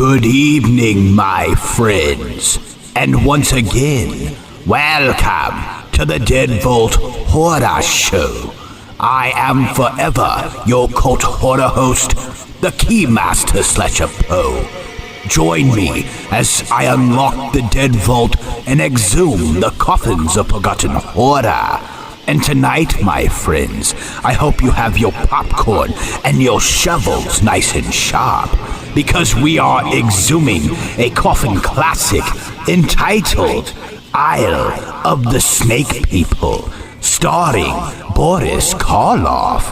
Good evening, my friends, and once again, welcome to the Dead Vault Horror Show. I am forever your cult horror host, the Keymaster Slasher Poe. Join me as I unlock the Dead Vault and exhume the coffins of forgotten horror. And tonight, my friends, I hope you have your popcorn and your shovels nice and sharp, because we are exhuming a coffin classic entitled Isle of the Snake People, starring Boris Karloff.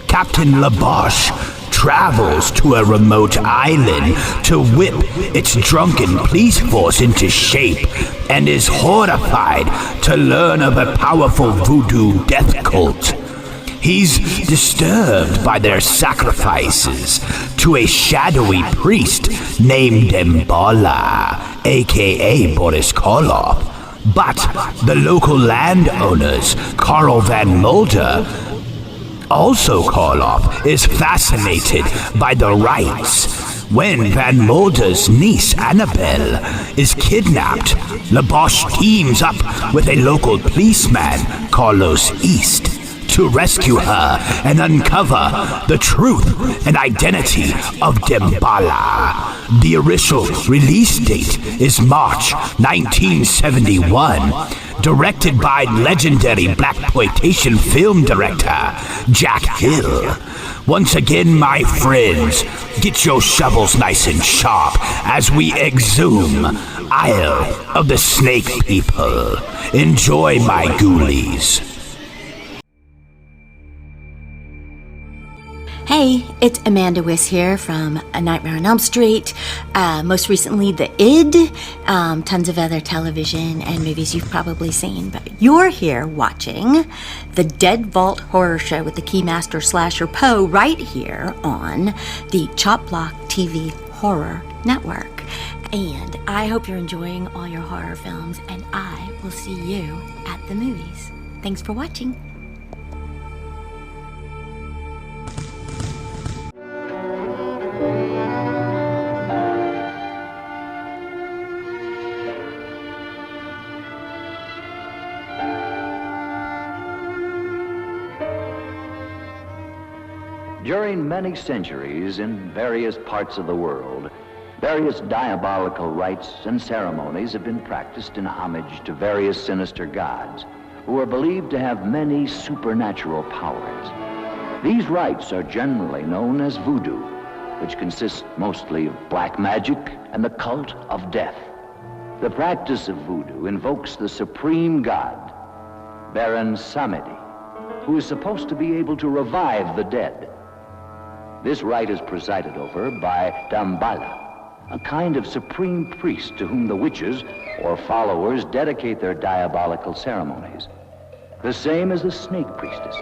Captain Laboche travels to a remote island to whip its drunken police force into shape and is horrified to learn of a powerful voodoo death cult. He's disturbed by their sacrifices to a shadowy priest named Mbala, aka Boris Karloff. But the local landowners, Carl Van Mulder, also Karloff, is fascinated by the rites. When Van Mulder's niece, Annabelle, is kidnapped, Laboche teams up with a local policeman, Carlos East, to rescue her and uncover the truth and identity of Dembala. The official release date is March 1971. Directed by legendary blaxploitation film director Jack Hill. Once again, my friends, get your shovels nice and sharp as we exhume Isle of the Snake People. Enjoy, my ghoulies. Hey, it's Amanda Wiss here from A Nightmare on Elm Street, most recently The Id, tons of other television and movies you've probably seen, but you're here watching the Dead Vault Horror Show with the Keymaster Slasher Poe right here on the Chop Block TV Horror Network. And I hope you're enjoying all your horror films, and I will see you at the movies. Thanks for watching. During many centuries in various parts of the world, various diabolical rites and ceremonies have been practiced in homage to various sinister gods who are believed to have many supernatural powers. These rites are generally known as voodoo, which consists mostly of black magic and the cult of death. The practice of voodoo invokes the supreme god, Baron Samedi, who is supposed to be able to revive the dead. This rite is presided over by Dambala, a kind of supreme priest to whom the witches or followers dedicate their diabolical ceremonies, the same as the snake priestess.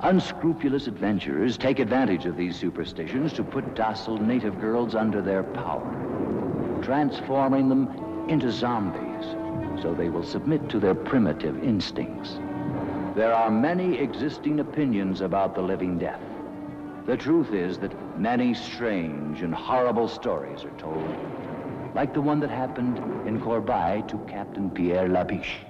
Unscrupulous adventurers take advantage of these superstitions to put docile native girls under their power, transforming them into zombies so they will submit to their primitive instincts. There are many existing opinions about the living death. The truth is that many strange and horrible stories are told, like the one that happened in Corbeil to Captain Pierre Labiche.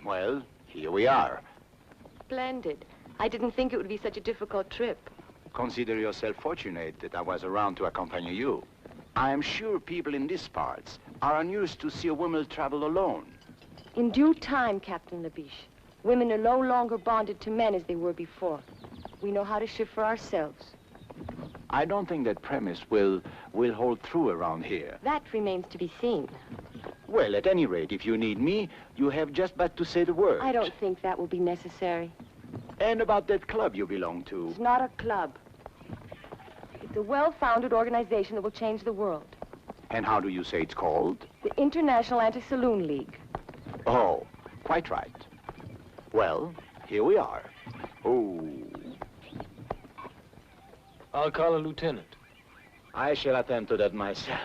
Well, here we are. Splendid. I didn't think it would be such a difficult trip. Consider yourself fortunate that I was around to accompany you. I am sure people in these parts are unused to see a woman travel alone. In due time, Captain Labiche, women are no longer bonded to men as they were before. We know how to shift for ourselves. I don't think that premise will hold true around here. That remains to be seen. Well, at any rate, if you need me, you have just but to say the word. I don't think that will be necessary. And about that club you belong to. It's not a club. It's a well-founded organization that will change the world. And how do you say it's called? The International Anti-Saloon League. Oh, quite right. Well, here we are. Oh. I'll call a lieutenant. I shall attend to that myself.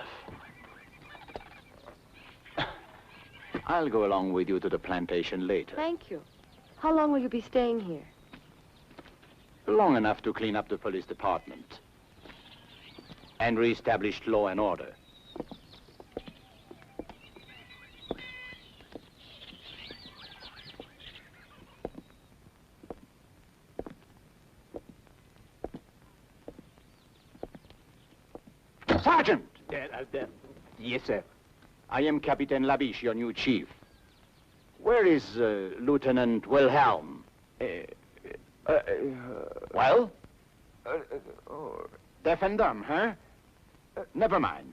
I'll go along with you to the plantation later. Thank you. How long will you be staying here? Long enough to clean up the police department and reestablish law and order. Sergeant! Yes, sir. I am Captain Labiche, your new chief. Where is Lieutenant Wilhelm? Well? Deaf and dumb, huh? Never mind.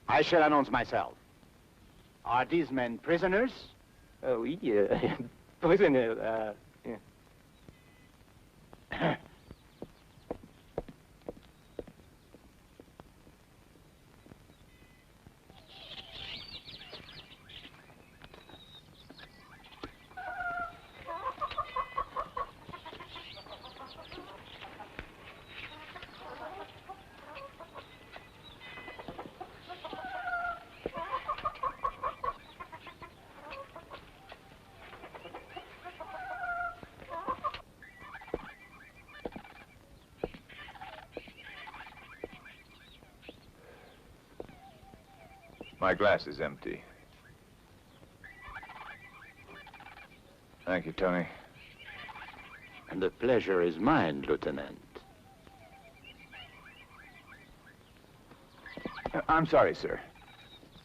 I shall announce myself. Are these men prisoners? Oui, prisoner, yeah. My glass is empty. Thank you, Tony. And the pleasure is mine, Lieutenant. I'm sorry, sir.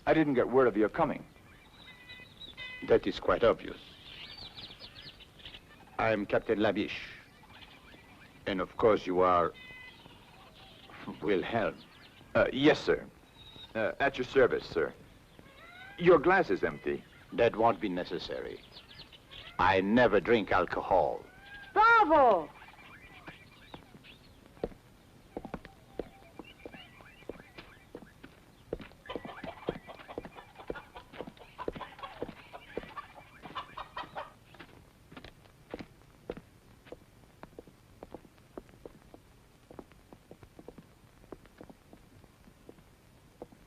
I didn't get word of your coming. That is quite obvious. I am Captain Labiche. And of course you are... Wilhelm. Yes, sir. At your service, sir. Your glass is empty. That won't be necessary. I never drink alcohol. Bravo!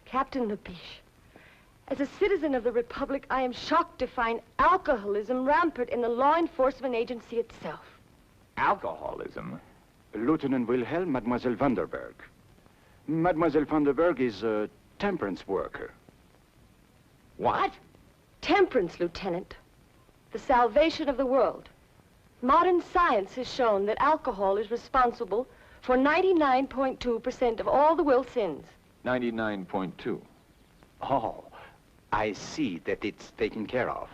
Captain Labiche, as a citizen of the Republic, I am shocked to find alcoholism rampant in the law enforcement agency itself. Alcoholism? Lieutenant Wilhelm, Mademoiselle Vanderberg. Mademoiselle Vanderberg is a temperance worker. What? Temperance, Lieutenant. The salvation of the world. Modern science has shown that alcohol is responsible for 99.2% of all the will sins. 99.2. Oh, I see that it's taken care of.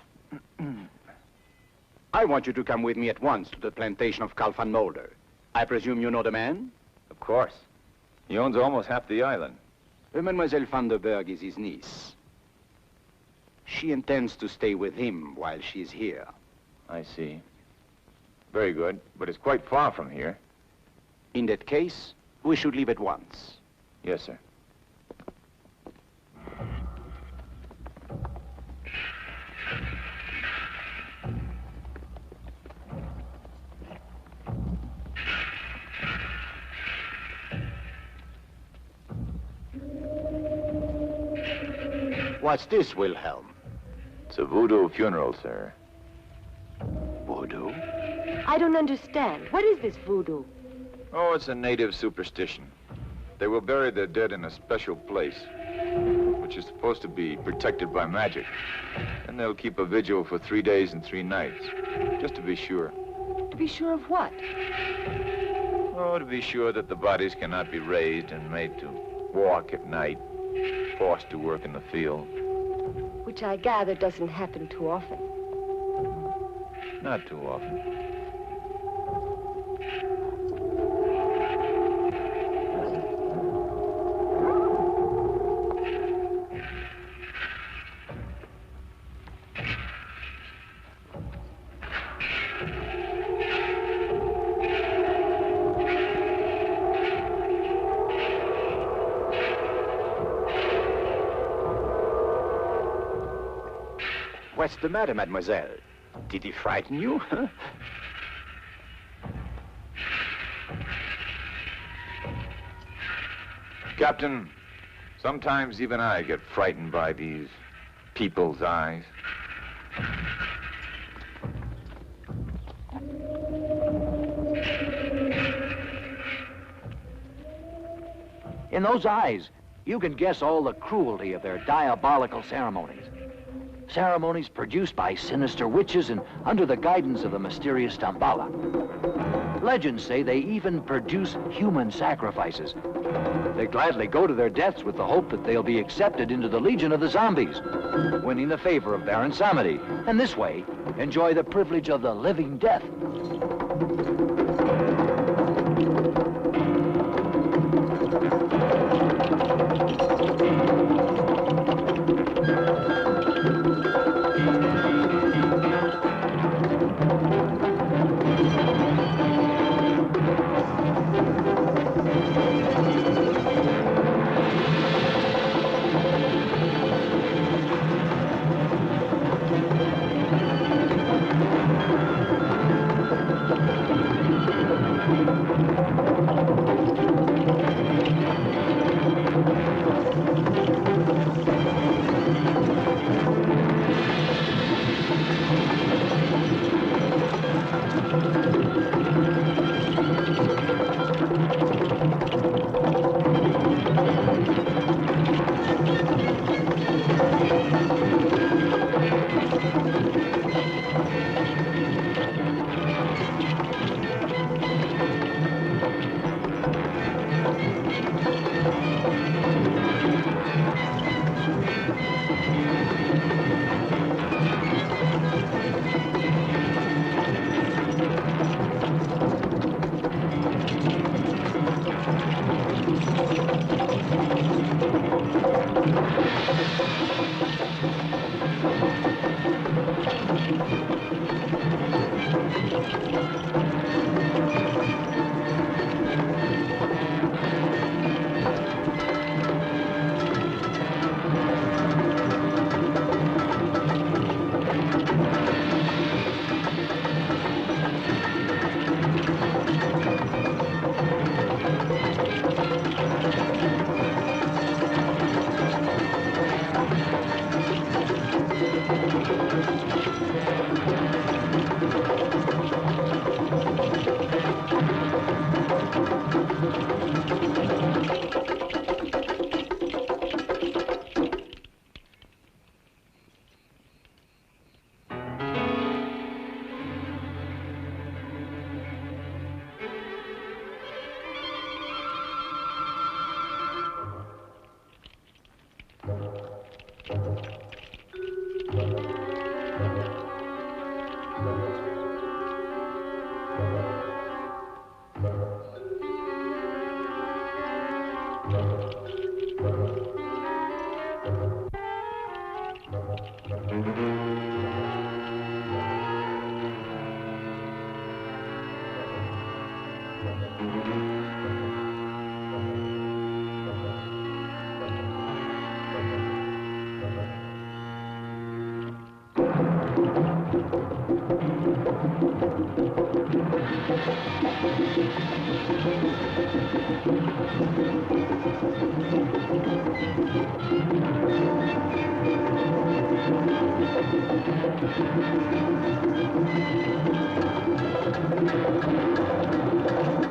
I want you to come with me at once to the plantation of Carl van Mulder. I presume you know the man? Of course. He owns almost half the island. Mademoiselle Vanderberg is his niece. She intends to stay with him while she's here. I see. Very good, but it's quite far from here. In that case, we should leave at once. Yes, sir. What's this, Wilhelm? It's a voodoo funeral, sir. Voodoo? I don't understand. What is this voodoo? Oh, it's a native superstition. They will bury their dead in a special place, which is supposed to be protected by magic. And they'll keep a vigil for 3 days and 3 nights, just to be sure. To be sure of what? Oh, to be sure that the bodies cannot be raised and made to walk at night, forced to work in the field. Which I gather doesn't happen too often. Not too often. What's the matter, mademoiselle? Did he frighten you? Captain, sometimes even I get frightened by these people's eyes. In those eyes, you can guess all the cruelty of their diabolical ceremonies. Ceremonies produced by sinister witches and under the guidance of the mysterious Tambala. Legends say they even produce human sacrifices. They gladly go to their deaths with the hope that they'll be accepted into the legion of the zombies, winning the favor of Baron Samedi, and this way, enjoy the privilege of the living death.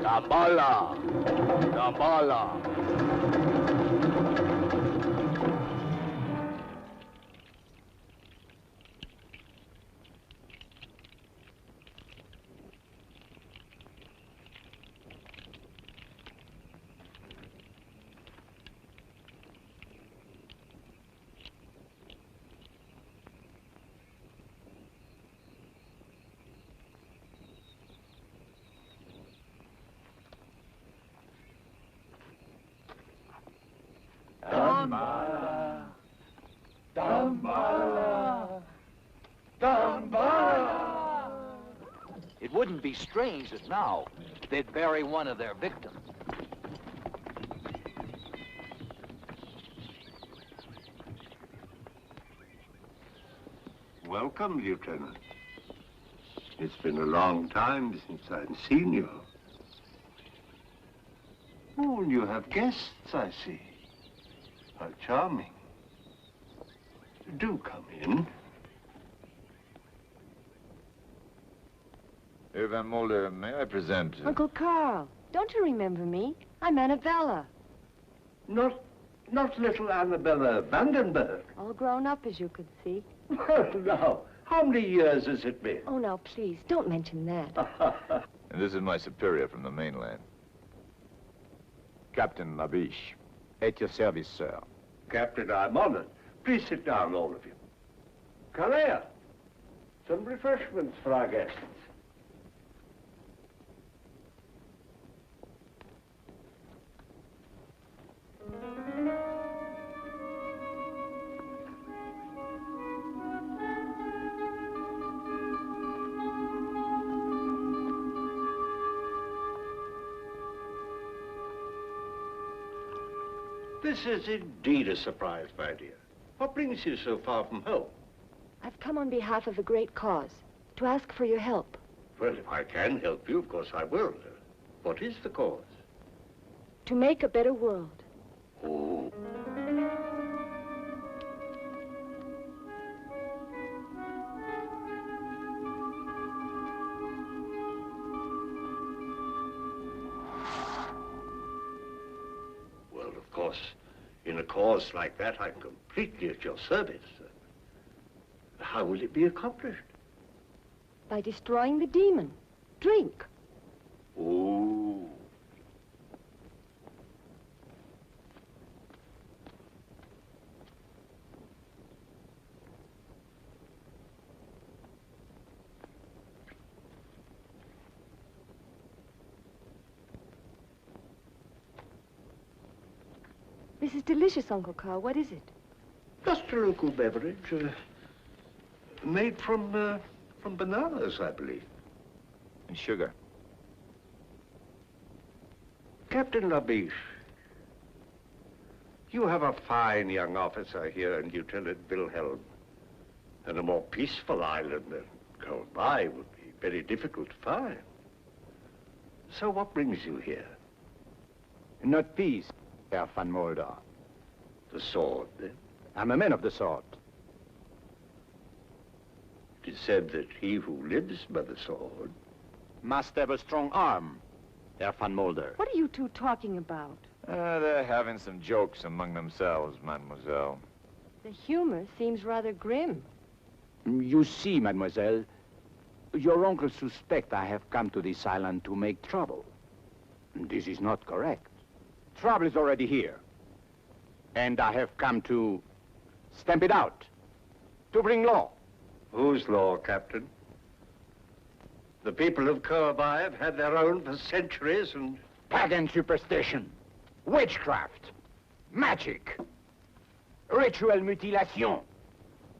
Dambala! Dambala! Dambala! Dambala! Dambala! It wouldn't be strange that now they'd bury one of their victims. Welcome, Lieutenant. It's been a long time since I've seen you. Oh, and you have guests, I see. How charming. Do come in. Herr Van Mulder, may I present... Uncle Carl, don't you remember me? I'm Annabella. Not little Annabella Vandenberg. All grown up, as you could see. Well, now, how many years has it been? Oh, now, please, don't mention that. And this is my superior from the mainland. Captain Labiche. At your service, sir. Captain, I'm honored. Please sit down, all of you. Kalea, some refreshments for our guests. This is indeed a surprise, my dear. What brings you so far from home? I've come on behalf of a great cause, to ask for your help. Well, if I can help you, of course I will. What is the cause? To make a better world. Oh. Well, of course, in a cause like that, I'm completely at your service. How will it be accomplished? By destroying the demon. Drink. Oh. This is delicious, Uncle Carl. What is it? Just a local beverage, made from bananas, I believe. and sugar. Captain Labiche, you have a fine young officer here in Lieutenant Wilhelm, and a more peaceful island than Kolbai would be very difficult to find. So what brings you here? Not peace, Herr van Mulder. The sword, then? I'm a man of the sword. It is said that he who lives by the sword Must have a strong arm, Herr van Mulder. What are you two talking about? They're having some jokes among themselves, mademoiselle. The humor seems rather grim. You see, mademoiselle, your uncle suspects I have come to this island to make trouble. This is not correct. Trouble is already here. And I have come to stamp it out, to bring law. Whose law, Captain? The people of Kolbai have had their own for centuries, and Pagan superstition, witchcraft, magic, ritual mutilation,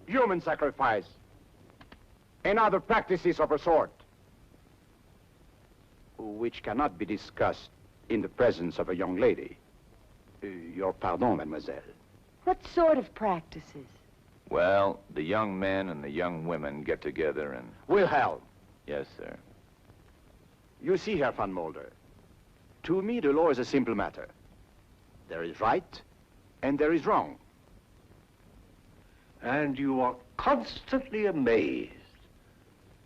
human sacrifice, and other practices of a sort, which cannot be discussed in the presence of a young lady. Your pardon, mademoiselle. What sort of practices? Well, the young men and the young women get together and... Wilhelm. Yes, sir. You see, Herr van Mulder, to me the law is a simple matter. There is right and there is wrong. And you are constantly amazed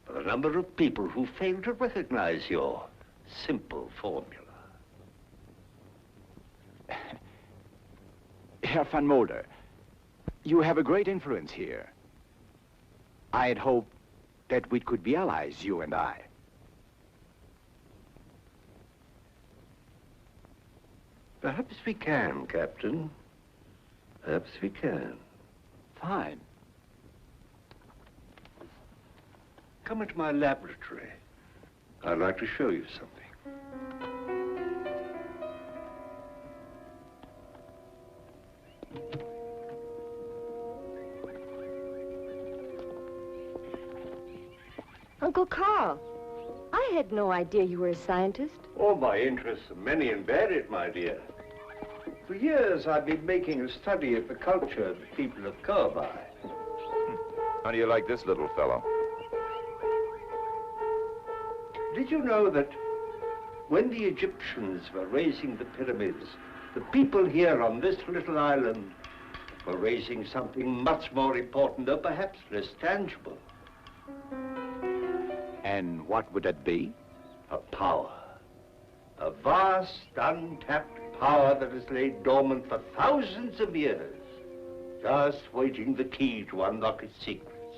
by the number of people who fail to recognize your simple formula. Herr van Mulder, you have a great influence here. I had hoped that we could be allies, you and I. Perhaps we can, Captain. Perhaps we can. Fine. Come into my laboratory. I'd like to show you something. Uncle Carl, I had no idea you were a scientist. Oh, my interests are many and varied, my dear. For years, I've been making a study of the culture of the people of Kolbai. How do you like this little fellow? Did you know that when the Egyptians were raising the pyramids, the people here on this little island were raising something much more important, or perhaps less tangible? And what would that be? A power. A vast, untapped power that has laid dormant for thousands of years, just waiting the key to unlock its secrets.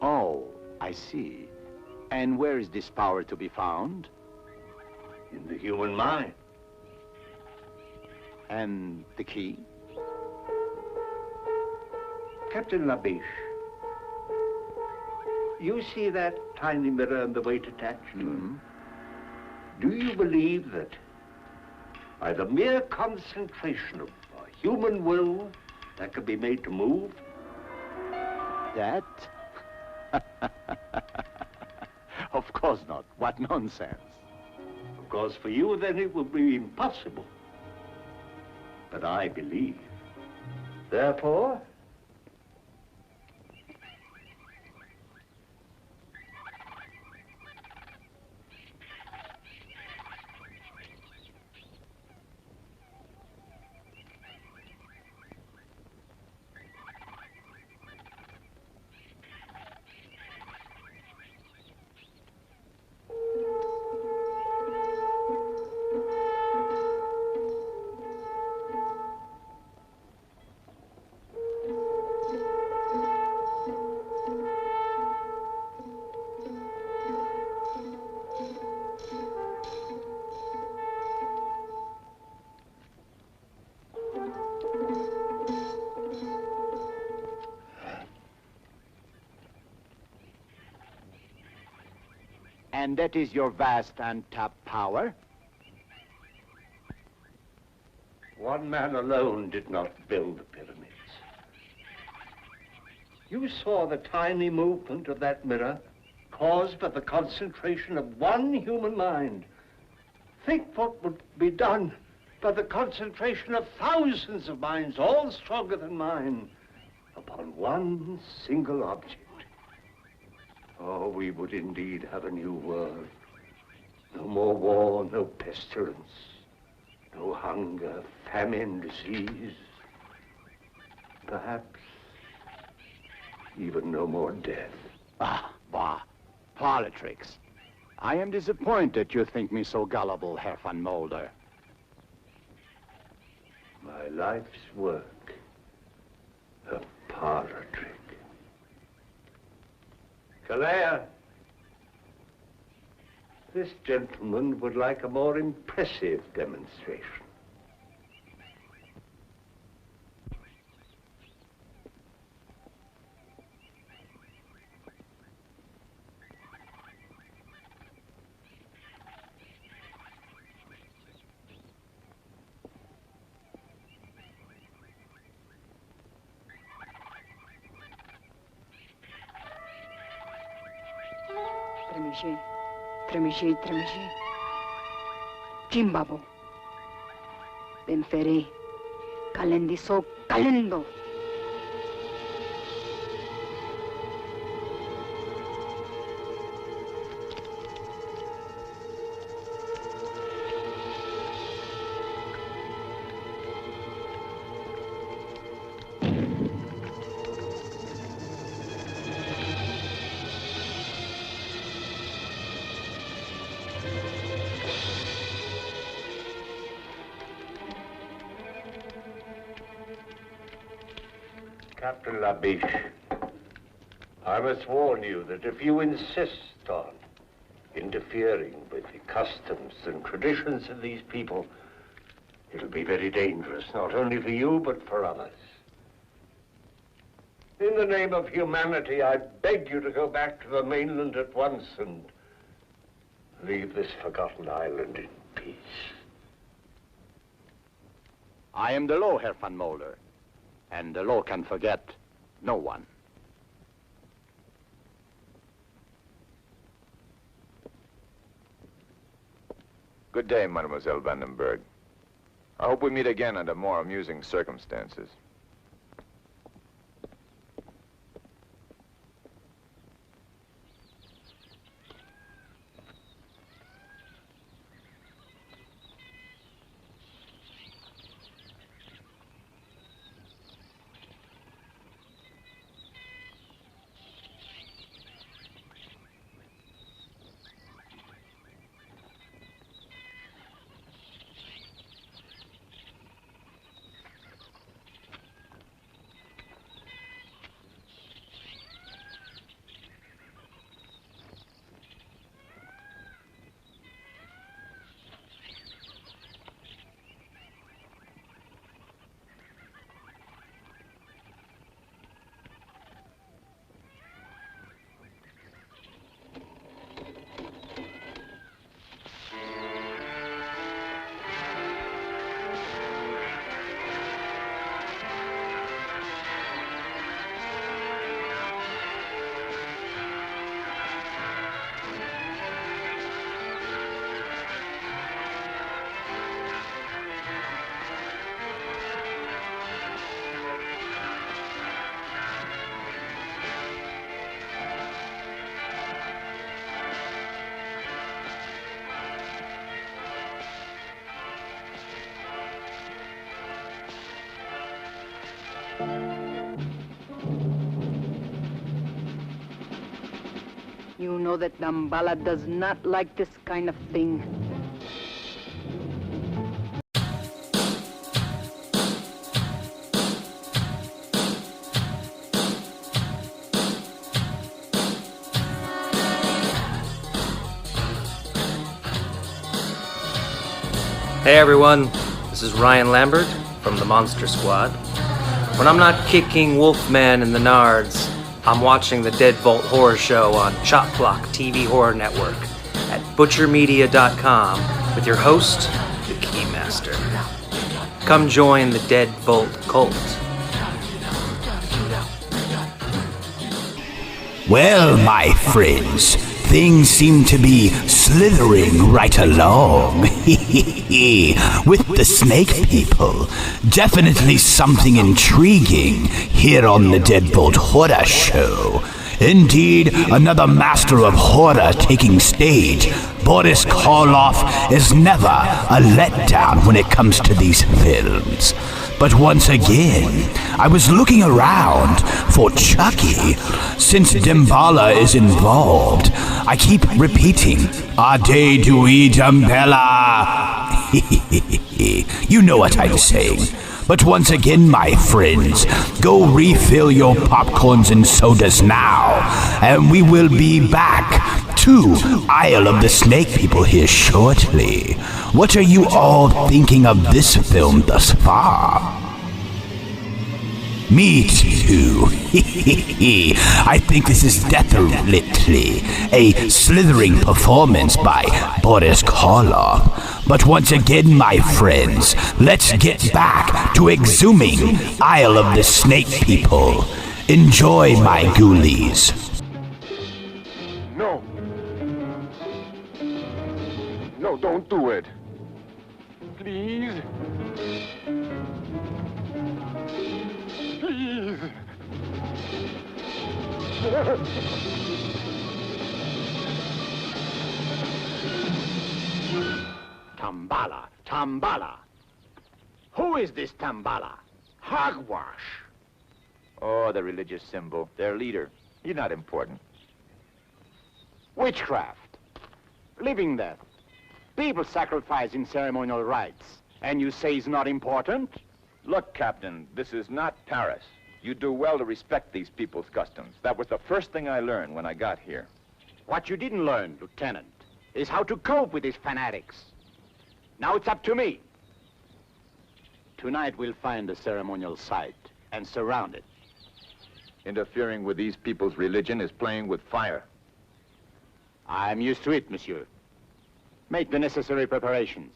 Oh, I see. And where is this power to be found? In the human mind. And the key? Captain Labiche, you see that tiny mirror and the weight attached to it? Do you believe that by the mere concentration of a human will, that could be made to move? That? Of course not. What nonsense. Of course, for you, then it would be impossible. But I believe. Therefore, And that is your vast untapped power? one man alone did not build the pyramids. You saw the tiny movement of that mirror caused by the concentration of one human mind. Think what would be done by the concentration of thousands of minds, all stronger than mine, upon one single object. Oh, we would indeed have a new world. No more war, no pestilence, no hunger, famine, disease. Perhaps even no more death. Ah, bah. Politics. I am disappointed you think me so gullible, Herr van Mulder. My life's work, a parlor trick. Calais, this gentleman would like a more impressive demonstration. Tremișei, tremișei, tremișei. Cimbabo. Benferei. Calendiso, calendo. Captain Labiche, I must warn you that if you insist on interfering with the customs and traditions of these people, it'll be very dangerous, not only for you, but for others. In the name of humanity, I beg you to go back to the mainland at once and leave this forgotten island in peace. I am the law, Herr van Mulder. And the law can forget no one. Good day, Mademoiselle Vandenberg. I hope we meet again under more amusing circumstances. You know that Dambala does not like this kind of thing. Hey everyone, this is Ryan Lambert from the Monster Squad. When I'm not kicking Wolfman in the nards, I'm watching the Deadbolt Horror Show on Chop Block TV Horror Network at butchermedia.com with your host, the Keymaster. Come join the Deadbolt cult. Well, my friends, things seem to be slithering right along. With the snake people, definitely something intriguing here on the Deadbolt Horror Show. Indeed, another master of horror taking stage. Boris Karloff is never a letdown when it comes to these films. But once again, I was looking around for Chucky. Since Damballa is involved, I keep repeating, Ade Dui Damballa. You know what I'm saying. But once again, my friends, go refill your popcorns and sodas now, and we will be back to Isle of the Snake People here shortly. What are you all thinking of this film thus far? Me too. I think this is definitely a slithering performance by Boris Karloff. But once again, my friends, let's get back to exhuming Isle of the Snake People. Enjoy, my ghoulies. No. No, don't do it. Please. Please. Tambala, Tambala. Who is this Tambala? Hogwash. Oh, the religious symbol. Their leader. He's not important. Witchcraft. Living death. People sacrifice in ceremonial rites. And you say it's not important? Look, Captain, this is not Paris. You do well to respect these people's customs. That was the first thing I learned when I got here. What you didn't learn, Lieutenant, is how to cope with these fanatics. Now it's up to me. Tonight we'll find the ceremonial site and surround it. Interfering with these people's religion is playing with fire. I'm used to it, monsieur. Make the necessary preparations.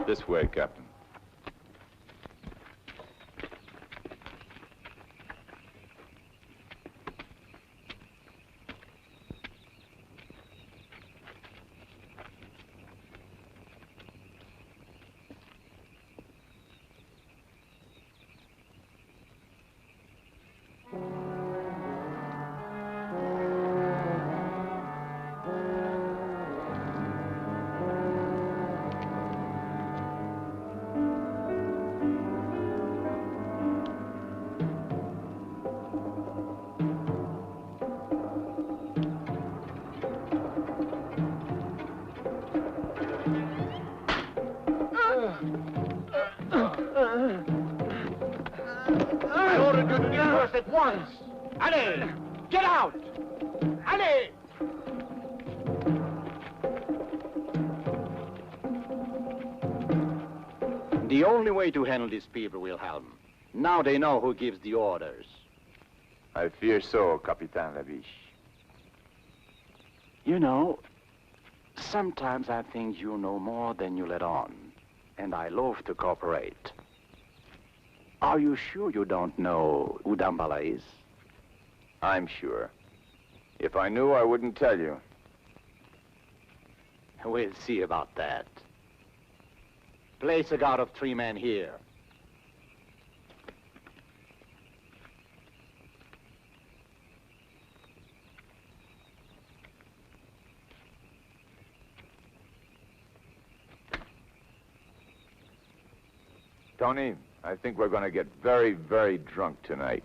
This way, Captain. I ordered you to disperse at once. Allez, get out! Allez! The only way to handle these people, Wilhelm. Now they know who gives the orders. I fear so, Capitan Labiche. You know, sometimes I think you know more than you let on. And I love to cooperate. Are you sure you don't know who Damballa is? I'm sure. If I knew, I wouldn't tell you. We'll see about that. Place a guard of 3 men here. Tony, I think we're going to get very, very drunk tonight.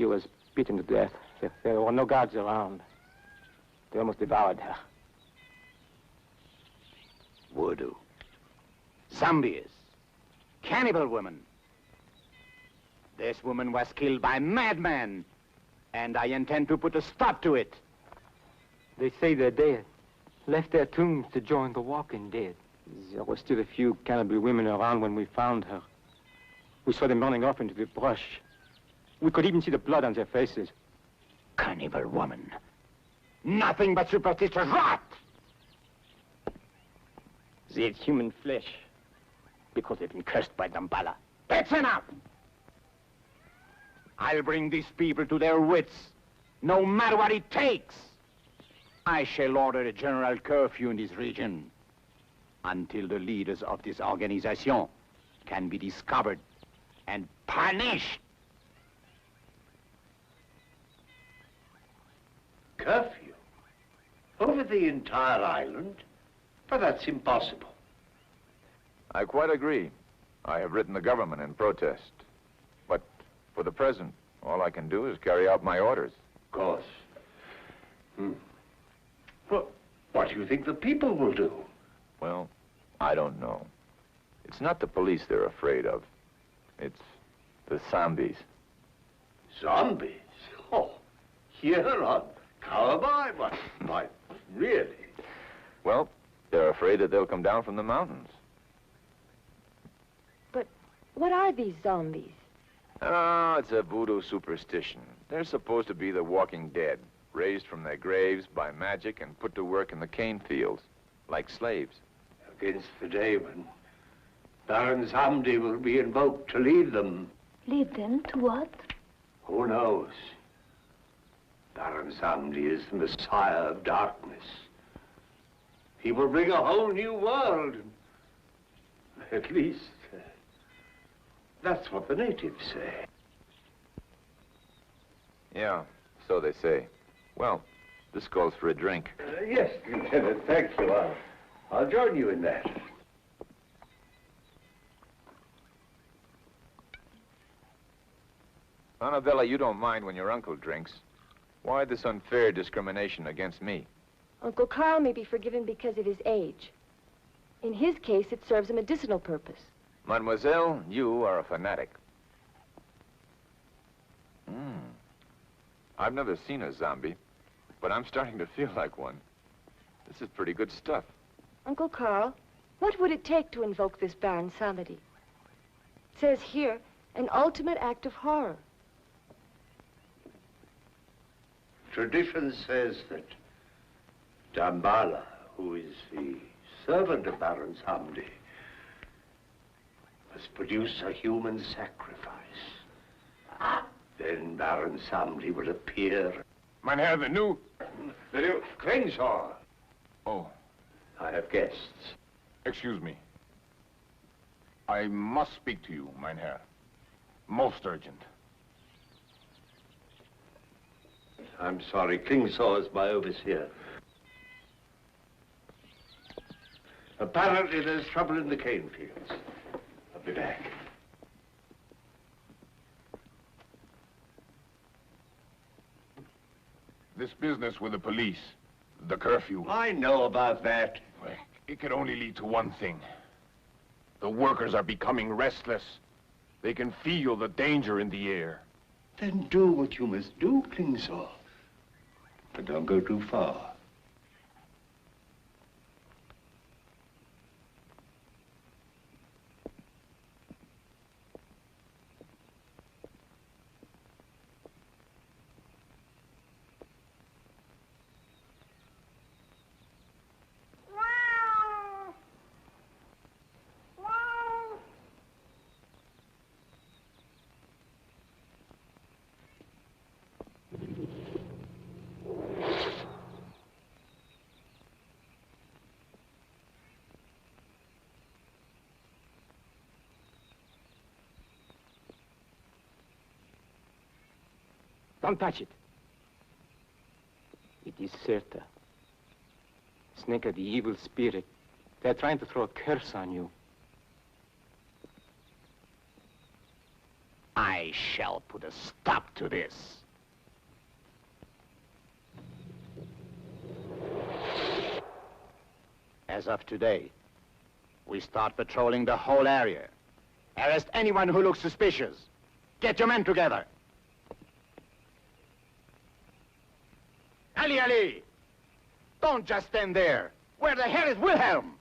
was beaten to death. There were no guards around. They almost devoured her. Voodoo. Zombies. Cannibal women. This woman was killed by madmen, and I intend to put a stop to it. They say they're dead. Left their tombs to join the walking dead. There were still a few cannibal women around when we found her. We saw them running off into the brush. We could even see the blood on their faces. Cannibal woman. Nothing but superstitious rot! They ate human flesh because they've been cursed by Damballa. That's enough! I'll bring these people to their wits, no matter what it takes. I shall order a general curfew in this region until the leaders of this organization can be discovered and punished. Curfew? Over the entire island? But that's impossible. I quite agree. I have written the government in protest. But for the present, all I can do is carry out my orders. Of course. Well, what do you think the people will do? Well, I don't know. It's not the police they're afraid of. It's the zombies. Zombies? Oh, here on Cowboy? Why, really? Well, they're afraid that they'll come down from the mountains. But what are these zombies? Oh, it's a voodoo superstition. They're supposed to be the walking dead, raised from their graves by magic and put to work in the cane fields, like slaves. Against the day when Baron Samdi will be invoked to lead them. Lead them to what? Who knows? Baron Samdi is the Messiah of darkness. He will bring a whole new world. At least, that's what the natives say. Yeah, so they say. Well, this calls for a drink. Yes, Lieutenant, thank you. I'll join you in that. Annabella, you don't mind when your uncle drinks. Why this unfair discrimination against me? Uncle Carl may be forgiven because of his age. In his case, it serves a medicinal purpose. Mademoiselle, you are a fanatic. I've never seen a zombie, but I'm starting to feel like one. This is pretty good stuff. Uncle Carl, what would it take to invoke this Baron Samedi? It says here, an ultimate act of horror. Tradition says that Damballa, who is the servant of Baron Samdi, must produce a human sacrifice. Then Baron Samdi will appear. Mein Herr, the new Crenshaw. Oh. I have guests. Excuse me. I must speak to you, mein Herr. Most urgent. I'm sorry, Klingsaw is my overseer. Apparently there's trouble in the cane fields. I'll be back. This business with the police, the curfew. I know about that. Well, it could only lead to one thing. The workers are becoming restless. They can feel the danger in the air. Then do what you must do, Klingsaw. But don't go too far. Don't touch it. It is Serta. Snake, the evil spirit. They're trying to throw a curse on you. I shall put a stop to this. As of today, we start patrolling the whole area. Arrest anyone who looks suspicious. Get your men together. Ali! Don't just stand there. Where the hell is Wilhelm?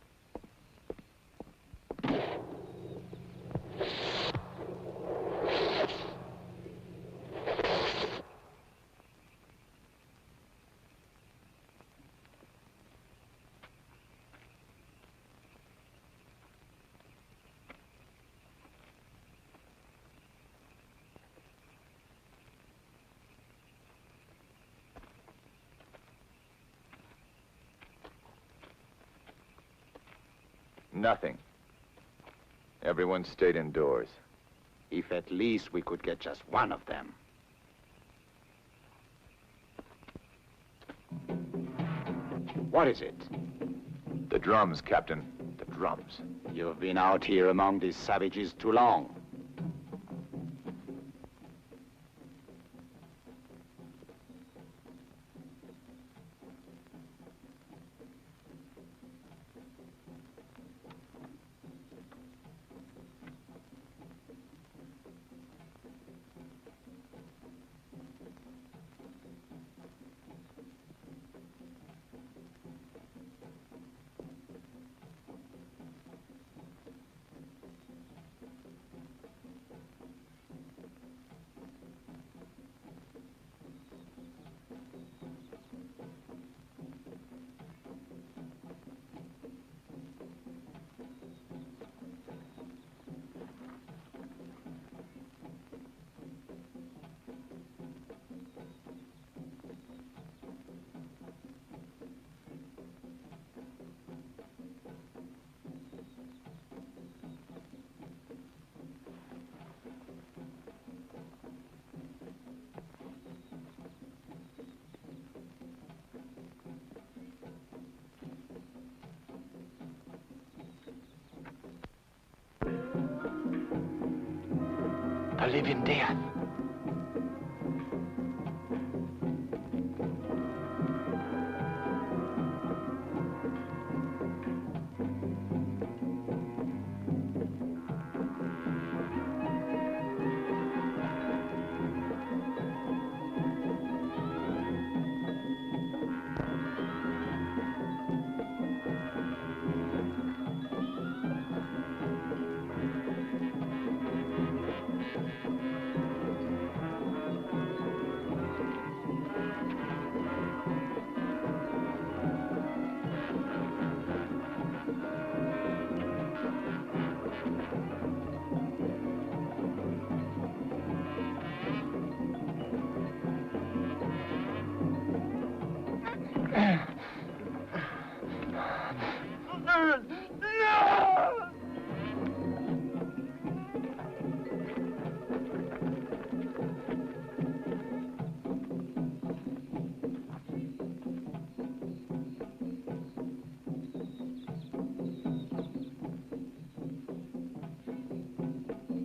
Nothing. Everyone stayed indoors. If at least we could get just one of them. What is it? The drums, Captain. The drums. You've been out here among these savages too long. The living death.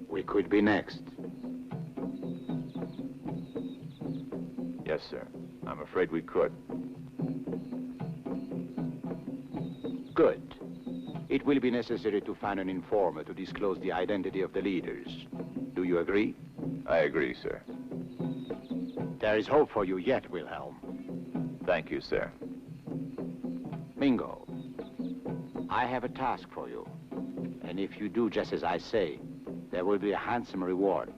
We could be next. Yes, sir. I'm afraid we could. Good. It will be necessary to find an informer to disclose the identity of the leaders. Do you agree? I agree, sir. There is hope for you yet, Wilhelm. Thank you, sir. Mingo, I have a task for you. And if you do just as I say, there will be a handsome reward.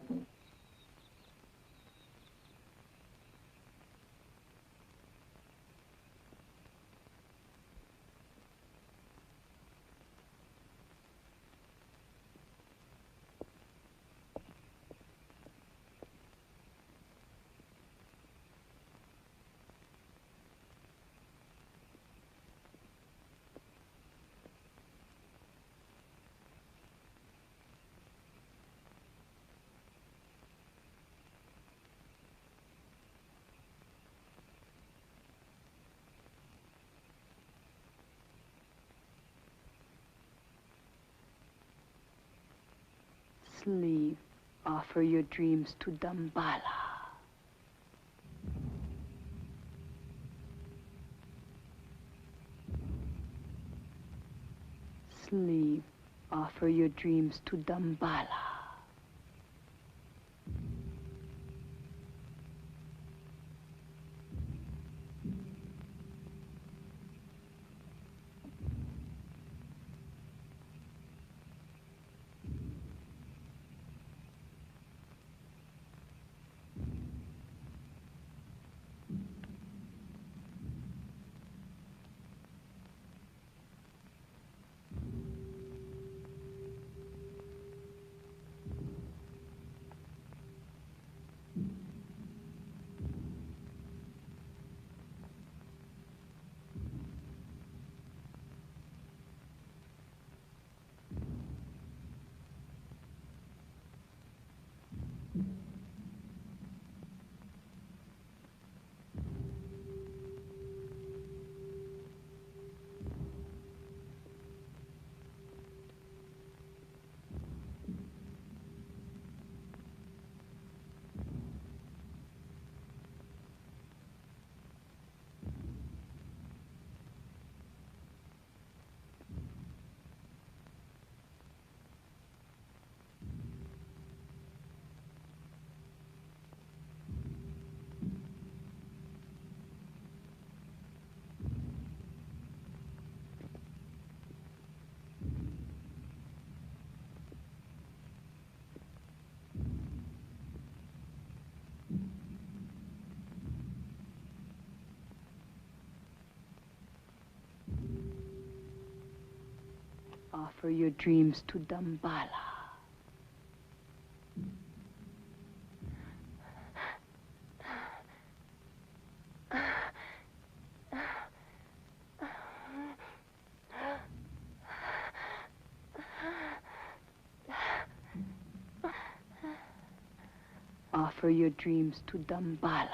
Sleep. Offer your dreams to Damballa. Sleep. Offer your dreams to Damballa. Offer your dreams to Damballa. Offer your dreams to Damballa.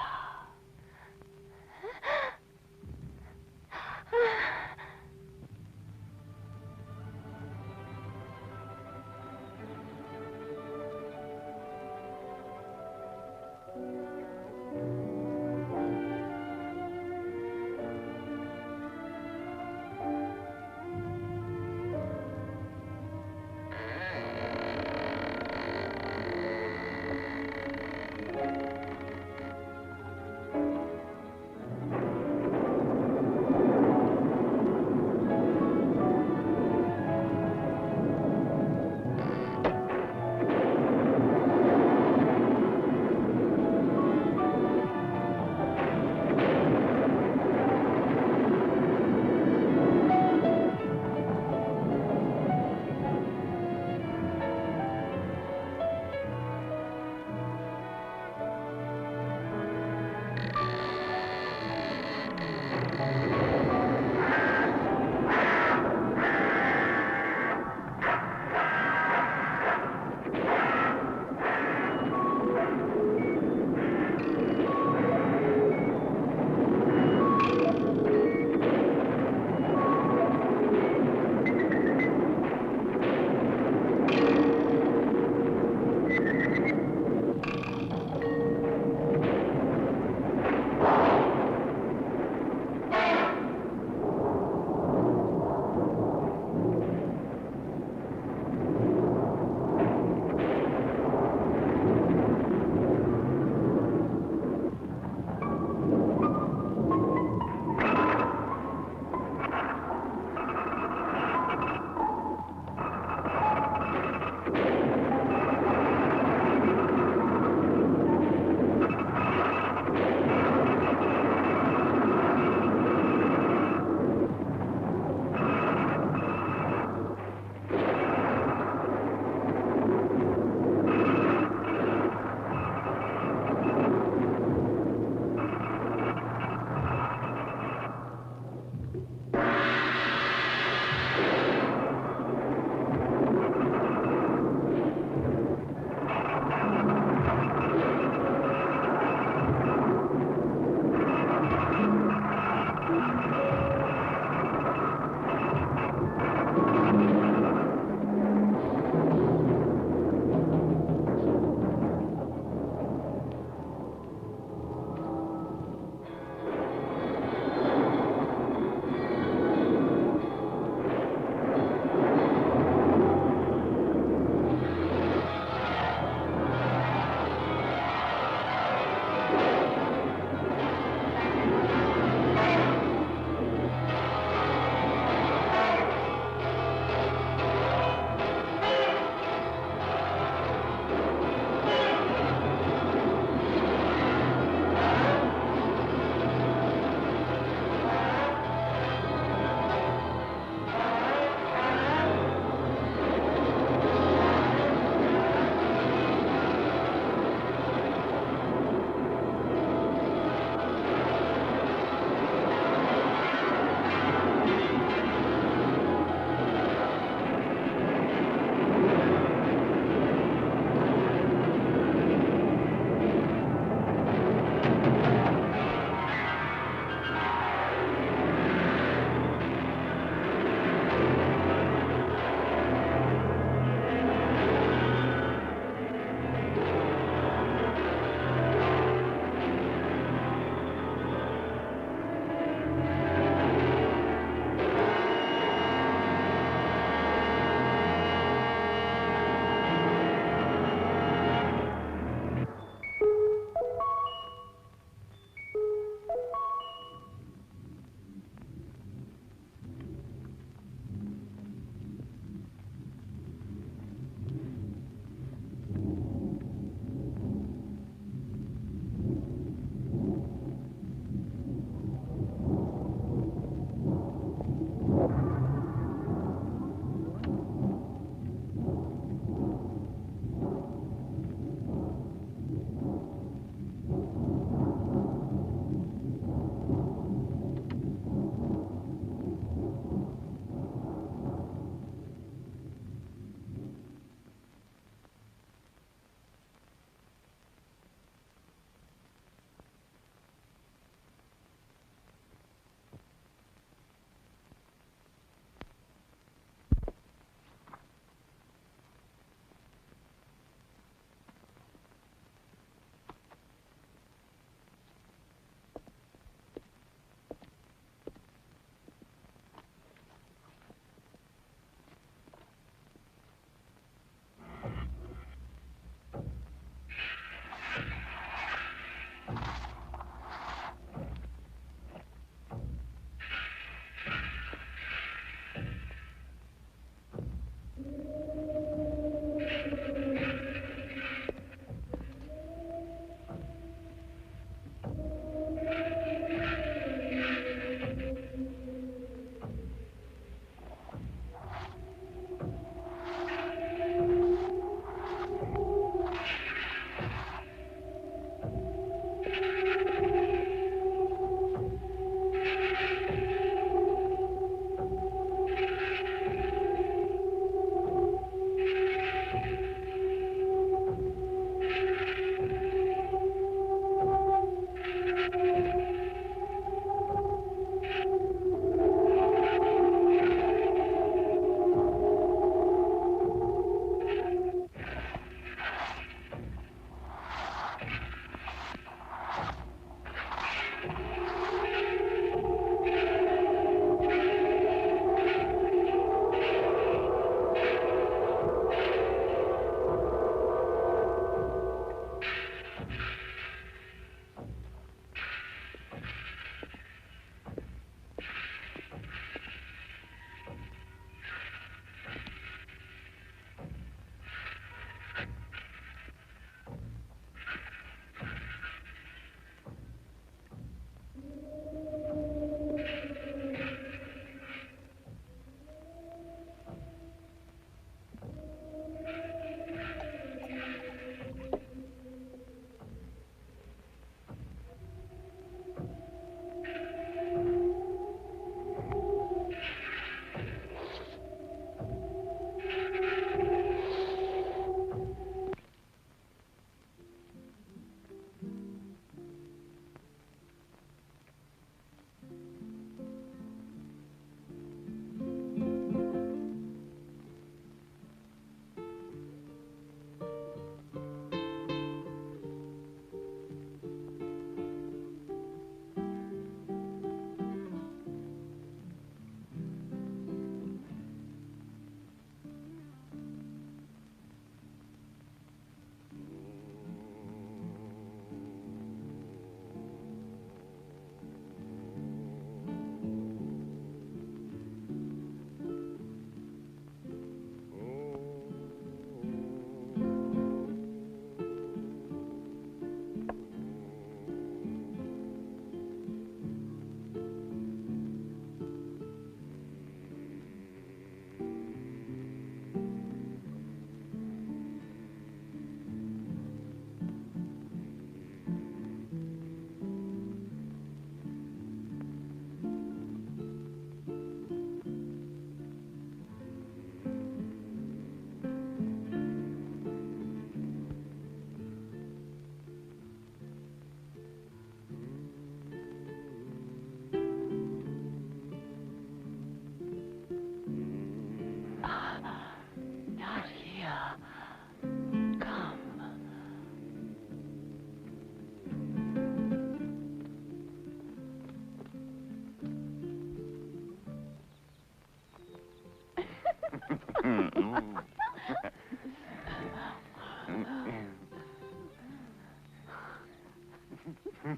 I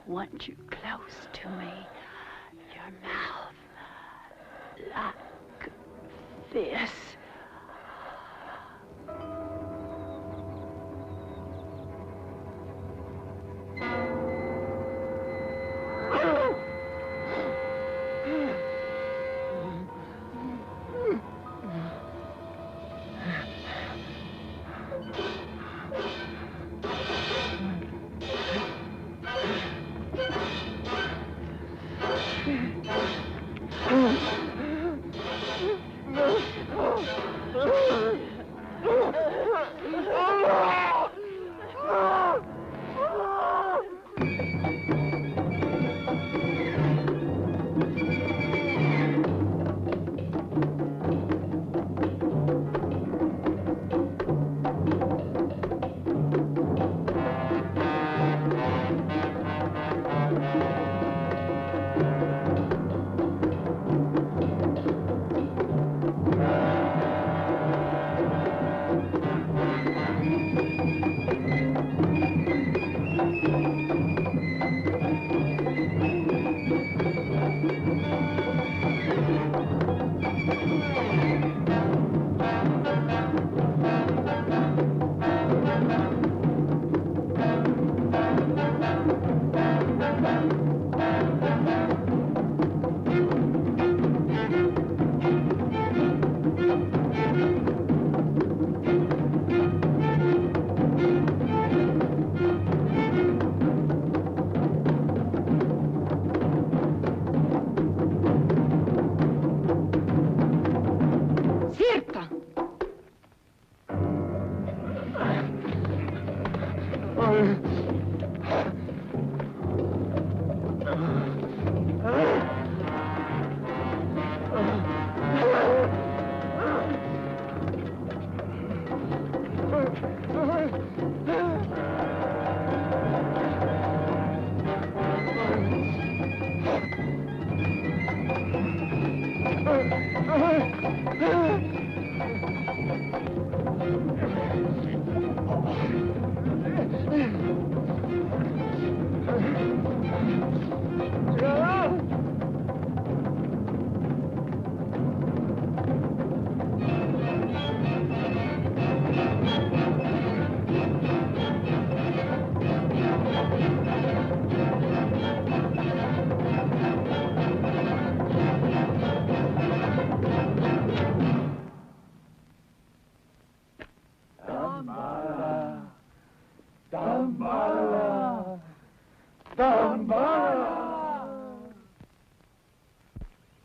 want you close to me. Your mouth like this.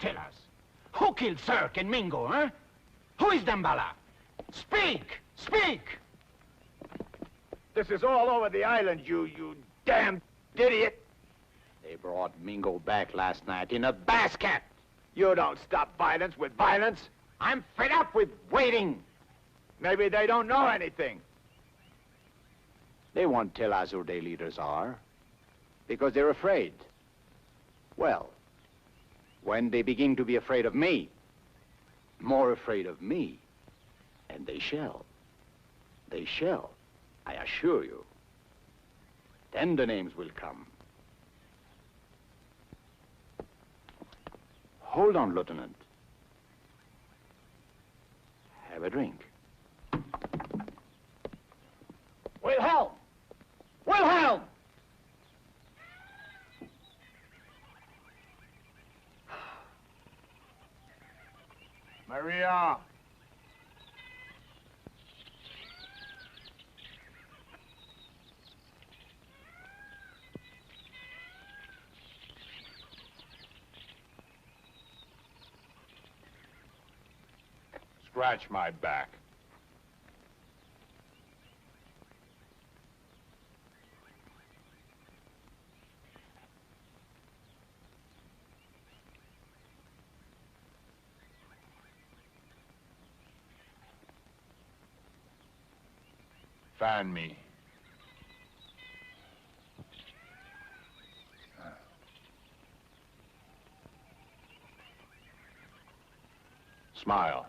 Tell us, who killed Cirque and Mingo, huh? Who is Damballa? Speak! Speak! This is all over the island, you damn idiot. They brought Mingo back last night in a basket. You don't stop violence with violence. I'm fed up with waiting. Maybe they don't know anything. They won't tell us who their leaders are, because they're afraid. Well, when they begin to be afraid of me, more afraid of me, and they shall, I assure you, then the names will come. Hold on, Lieutenant. Have a drink. Wilhelm! Wilhelm! Maria! Scratch my back. Fan me. Smile.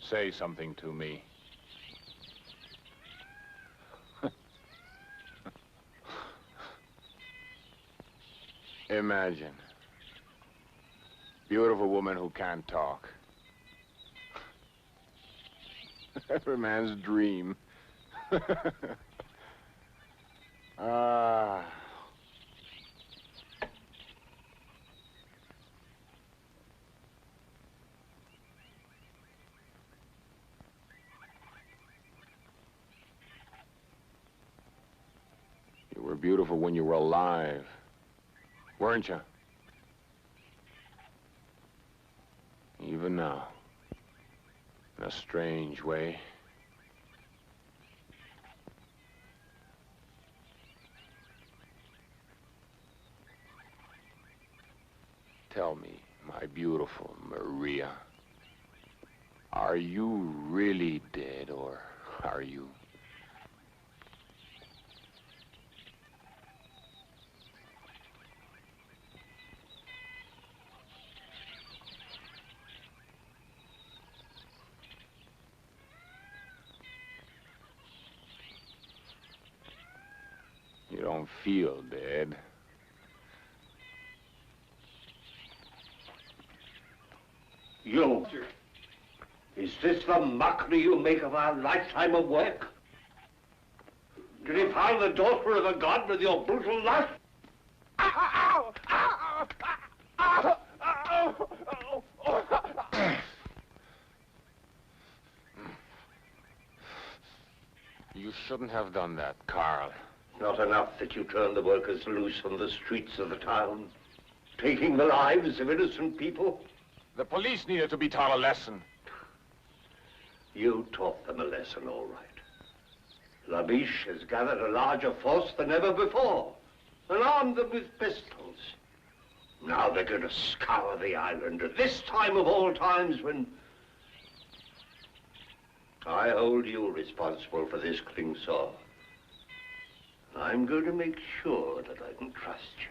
Say something to me. Imagine. Beautiful woman who can't talk. Every man's dream. Ah. You were beautiful when you were alive, weren't you? Even now, in a strange way. Tell me, my beautiful Maria, are you really dead, or are you? You don't feel dead. You! Is this the mockery you make of our lifetime of work? To defile the daughter of a god with your brutal lust? Ow! Ow! Ow! Ow! Ow! You shouldn't have done that, Carl. Not enough that you turn the workers loose on the streets of the town, taking the lives of innocent people? The police needed to be taught a lesson. You taught them a lesson, all right. Labiche has gathered a larger force than ever before and armed them with pistols. Now they're going to scour the island at this time of all times when I hold you responsible for this Klingsor. I'm going to make sure that I can trust you.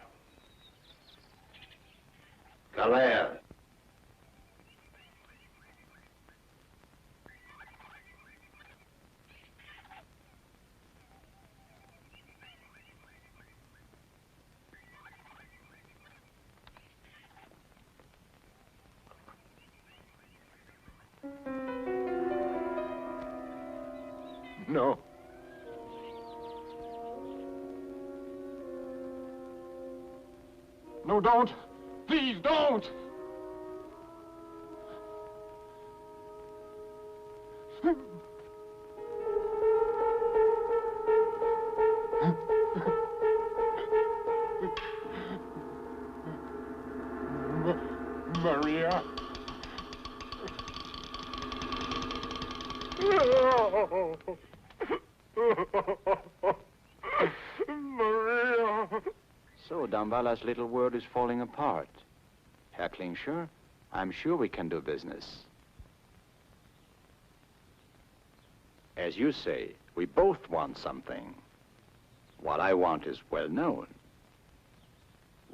Galère. No. No, don't. Please, don't. Maria. Maria. So Dambala's little world is falling apart. Herr Klingsor, I'm sure we can do business. As you say, we both want something. What I want is well known.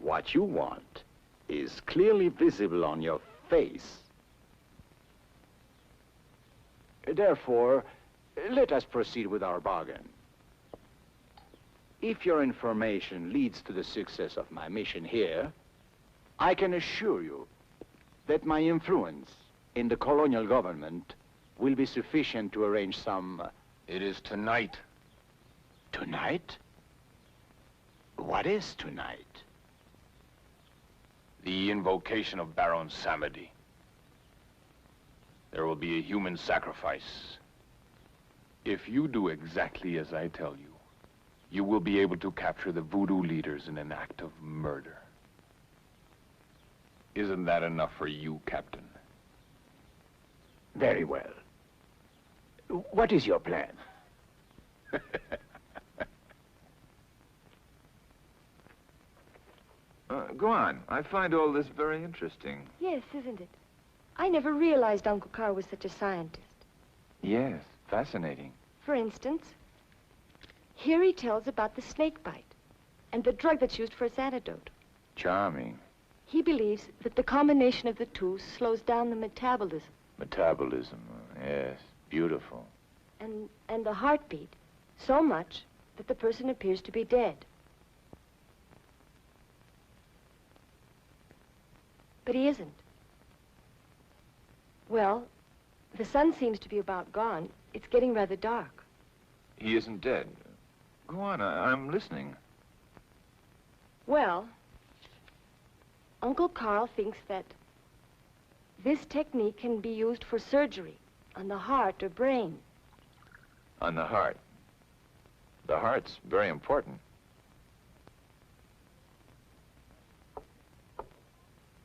What you want is clearly visible on your face. Therefore, let us proceed with our bargain. If your information leads to the success of my mission here, I can assure you that my influence in the colonial government will be sufficient to arrange some... It is tonight. Tonight? What is tonight? The invocation of Baron Samedi. There will be a human sacrifice. If you do exactly as I tell you, you will be able to capture the voodoo leaders in an act of murder. Isn't that enough for you, Captain? Very well. What is your plan? Go on. I find all this very interesting. Yes, isn't it? I never realized Uncle Carl was such a scientist. Yes, fascinating. For instance, here he tells about the snake bite and the drug that's used for its antidote. Charming. He believes that the combination of the two slows down the metabolism. Metabolism, yes, beautiful. And the heartbeat, so much that the person appears to be dead. But he isn't. Well, the sun seems to be about gone. It's getting rather dark. He isn't dead. Go on, I'm listening. Well, Uncle Carl thinks that this technique can be used for surgery on the heart or brain. On the heart. The heart's very important.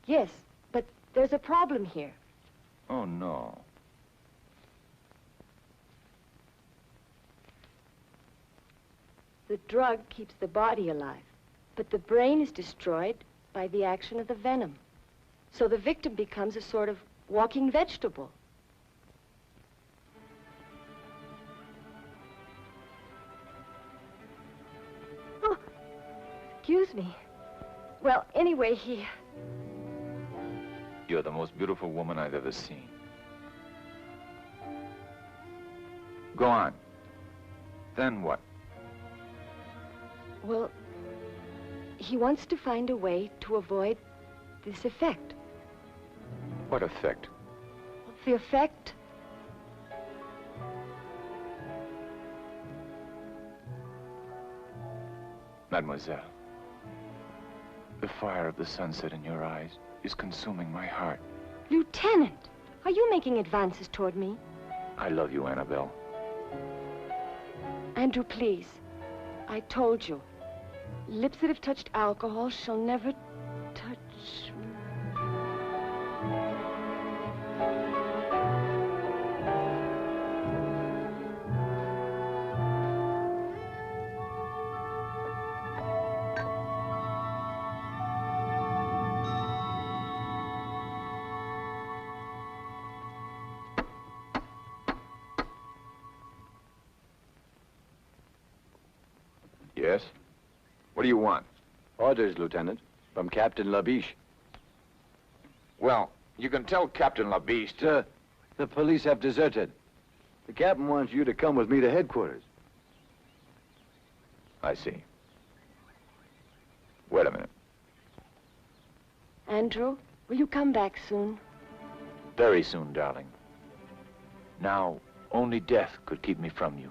Yes, but there's a problem here. Oh, no. The drug keeps the body alive, but the brain is destroyed by the action of the venom. So the victim becomes a sort of walking vegetable. Oh, excuse me. Well, anyway, You're the most beautiful woman I've ever seen. Go on. Then what? Well, he wants to find a way to avoid this effect. What effect? The effect? Mademoiselle, the fire of the sunset in your eyes is consuming my heart. Lieutenant, are you making advances toward me? I love you, Annabelle. Andrew, please. I told you. Lips that have touched alcohol shall never touch... Yes? What do you want? Orders, Lieutenant, from Captain Labiche. Well, you can tell Captain Labiche to... Sir, the police have deserted. The captain wants you to come with me to headquarters. I see. Wait a minute. Andrew, will you come back soon? Very soon, darling. Now, only death could keep me from you.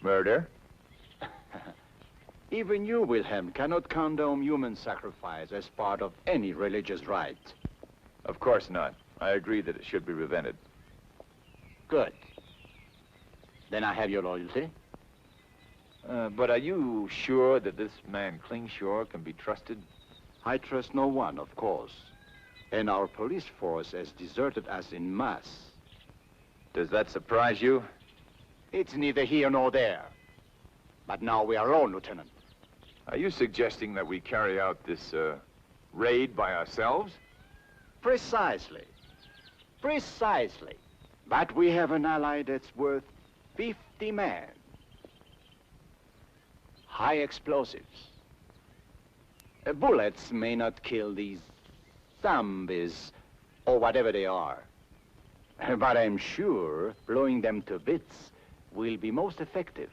Murder? Even you, Wilhelm, cannot condone human sacrifice as part of any religious rite. Of course not. I agree that it should be prevented. Good. Then I have your loyalty. But are you sure that this man Klingshore can be trusted? I trust no one, of course. And our police force has deserted us en masse. Does that surprise you? It's neither here nor there. But now we are alone, Lieutenant. Are you suggesting that we carry out this, raid by ourselves? Precisely. Precisely. But we have an ally that's worth 50 men. high explosives. Bullets may not kill these zombies, or whatever they are. But I'm sure blowing them to bits will be most effective.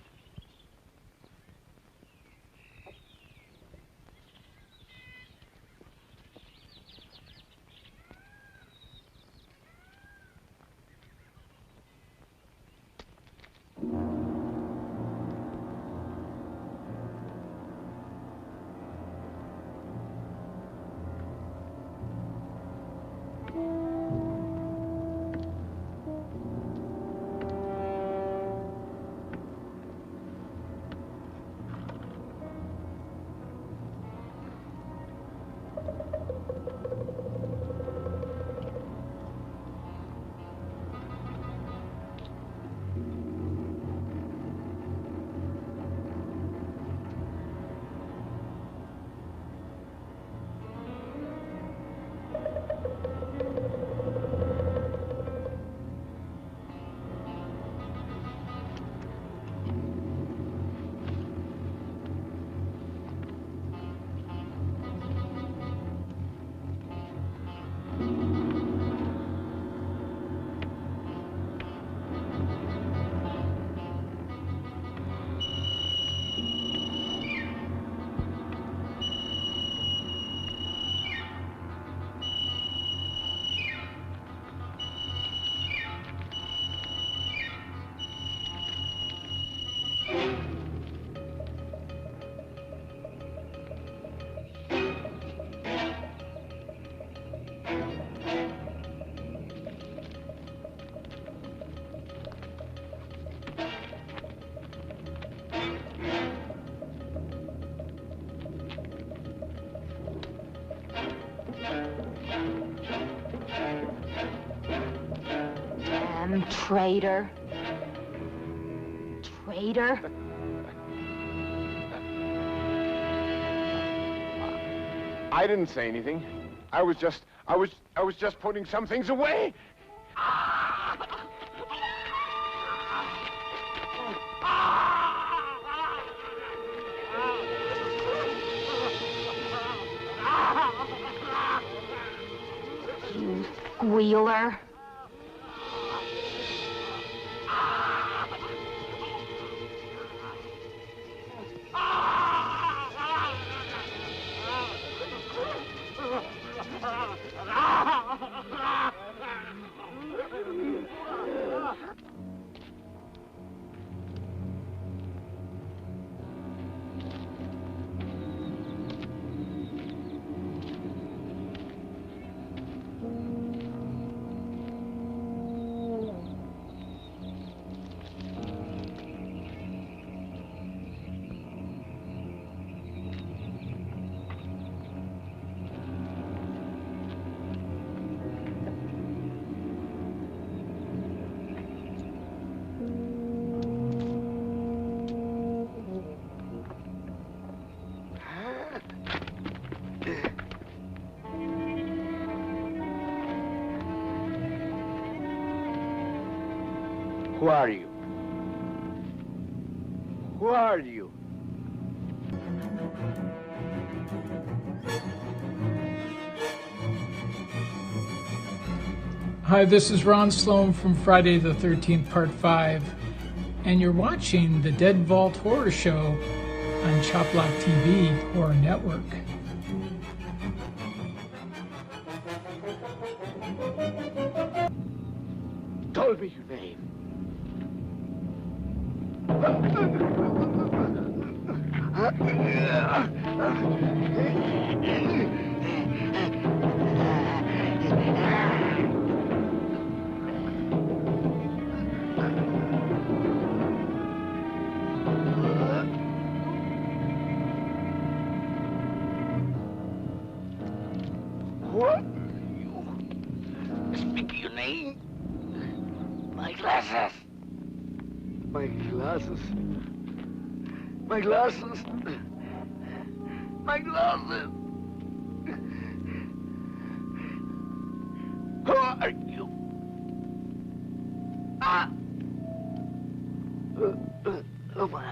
Damn traitor. Traitor. I didn't say anything. I was just putting some things away. You squealer. Who are you? Who are you? Hi, this is Ron Sloan from Friday the 13th, Part 5, and you're watching the Dead Vault Horror Show on Choplock TV Horror Network. Tell me your name. What? Speak your name. My glasses. My glasses. My glasses. My glasses. Who are you? Oh my.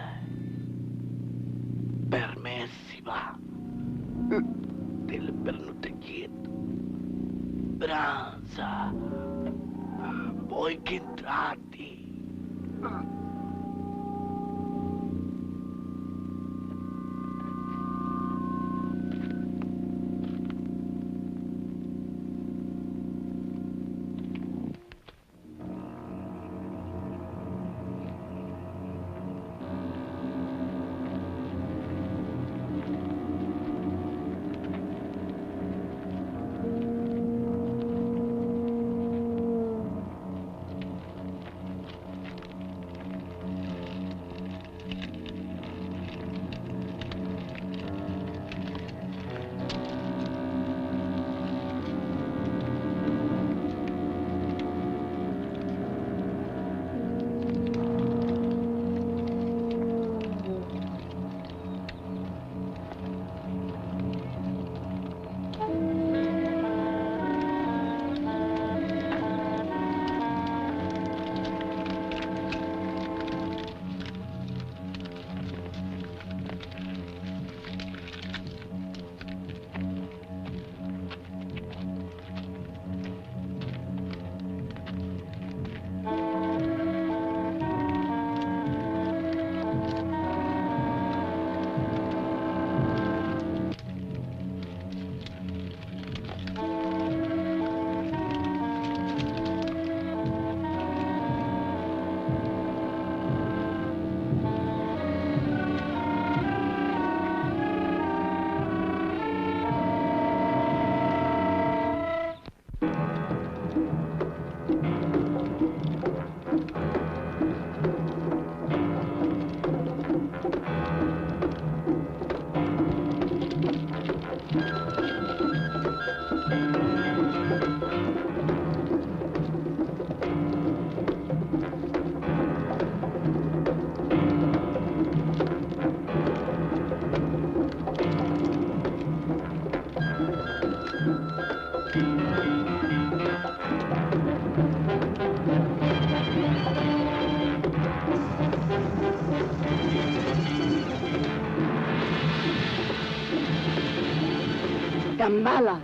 Ángel, pero no te quiero. Esperanza, voy que entrate. Gambala.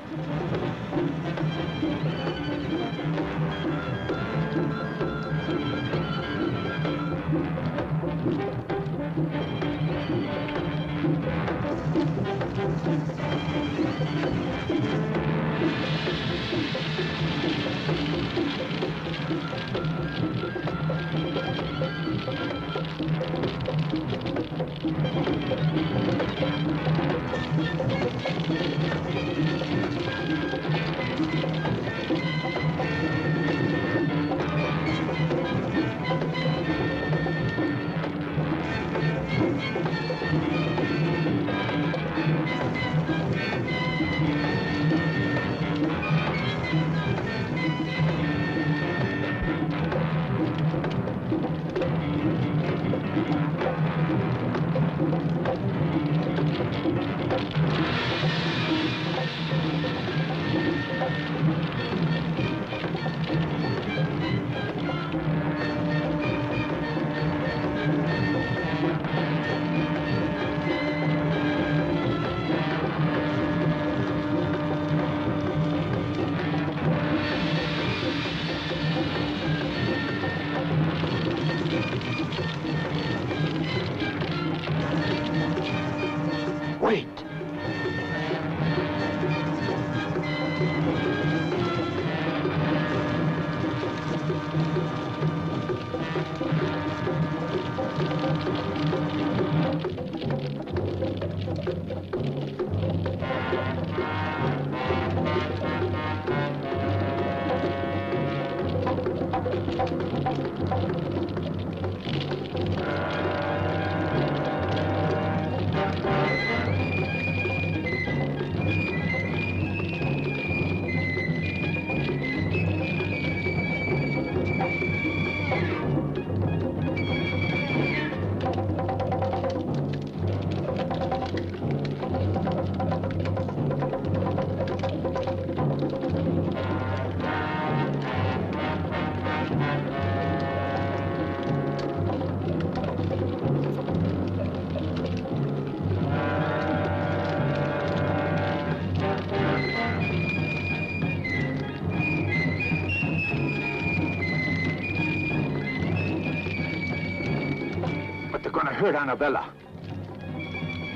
hurt Annabella.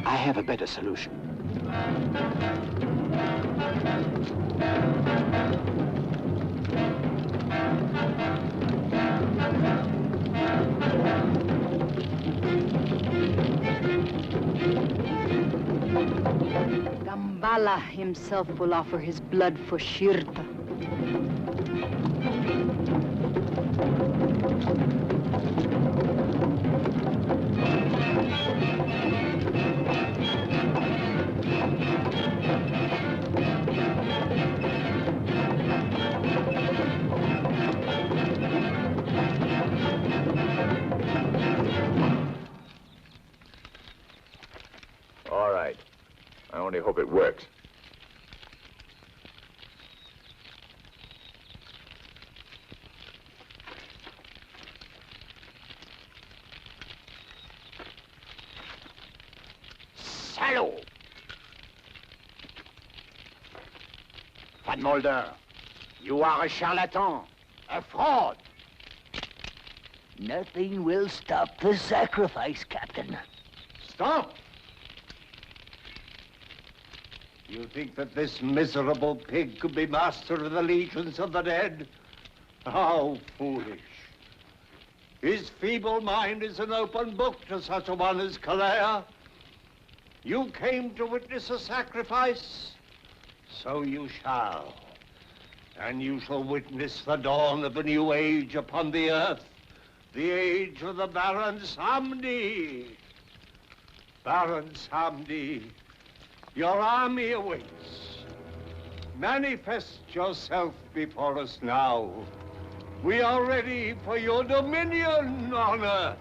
I have a better solution. Gambala himself will offer his blood for Shirta. All right. I only hope it works. Salaud! Van Mulder, you are a charlatan, a fraud. Nothing will stop the sacrifice, Captain. Stop! You think that this miserable pig could be master of the legions of the dead? How foolish. His feeble mind is an open book to such a one as Calais. You came to witness a sacrifice, so you shall. And you shall witness the dawn of a new age upon the earth, the age of the Baron Samedi. Baron Samedi, your army awaits. Manifest yourself before us now. We are ready for your dominion on earth.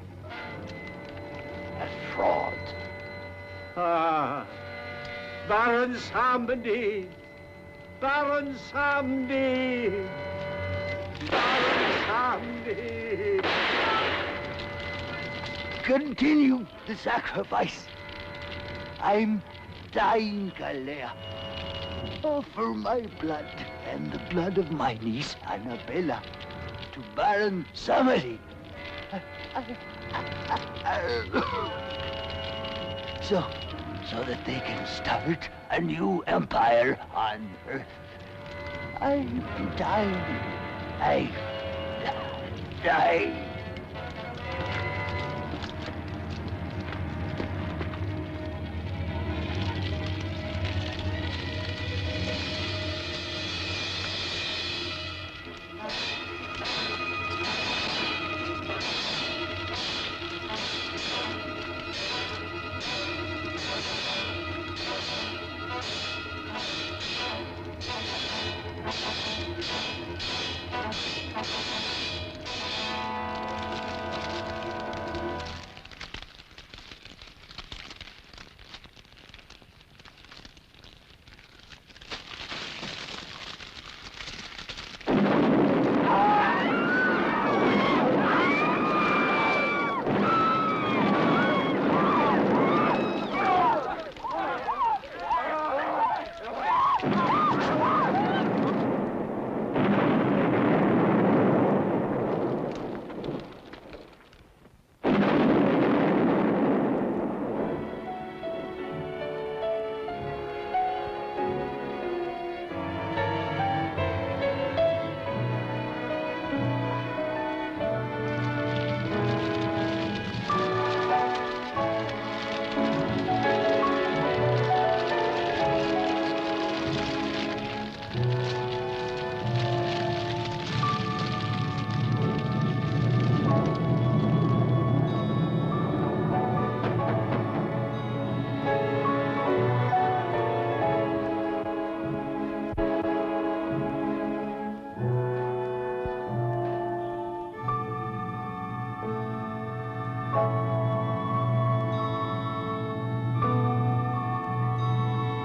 A fraud. Ah, Baron Samedi. Baron Samedi. Baron Samedi. Continue the sacrifice. I'm dying, Calais. Offer my blood and the blood of my niece, Annabella, to Baron Samedi. So that they can start a new empire on Earth. I'm dying. I'm dying.